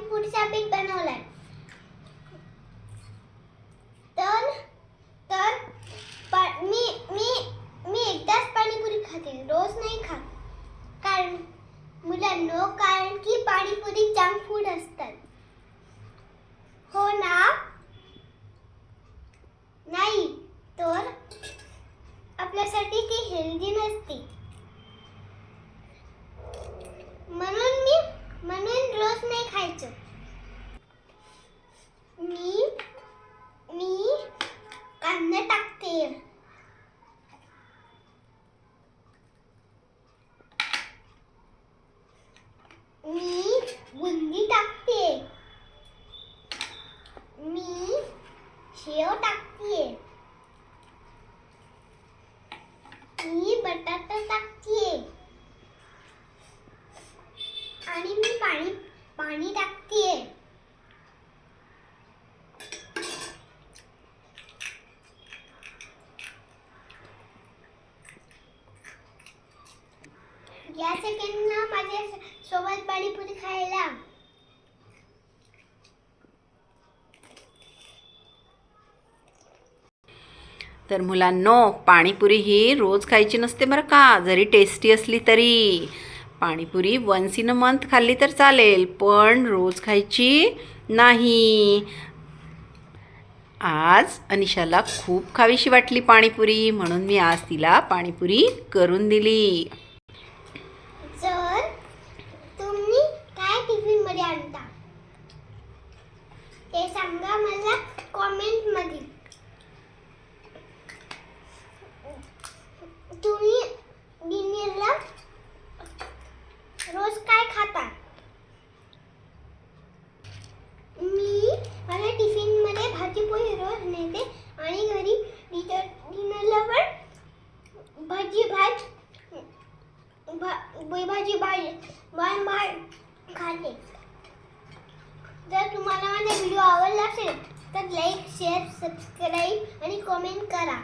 पाणीपुरीचा पीठ बनवलाय. तर तर मी मी मी एकदाच पाणीपुरी खाते, रोज नाही खात. कारण मुलांनो, कारण की पाणीपुरी जंक फूड असतात. हो ना? नाही तर आपल्यासाठी ती हेल्दी नसते. म्हणून रोज नाही खायचं. मी कांदा टाकते. मी बुंदी टाकते. मी शेव टाकते. मी बटाटा टाकते. आणि मी पाणी टाकते. या सेकंडला माझ्या सोबत पाणीपुरी खायला. तर मुलांनो, पाणीपुरी ही रोज खायची नसते बरं का, जरी टेस्टी असली तरी. Panipuri once in a month खाल्ली तर चालेल, पण रोज खायची नाही. आज अनिशाला खूप खावीशी वाटली पाणीपुरी, म्हणून मी आज तिला पाणीपुरी करून दिली. जर तुम्ही काय टिफिन मध्ये आणता ते सांगा मला कमेंट मध्ये. तुम्ही डिनरला रोज काय खाता? मी माझ्या टिफिन मध्ये भाजी पोळी रोज नेते आणि घरी डिनरला पण भाजी खाते. जर तुम्हाला माझा व्हिडिओ आवडला असेल तर लाईक, शेअर, सबस्क्राईब आणि कमेंट करा.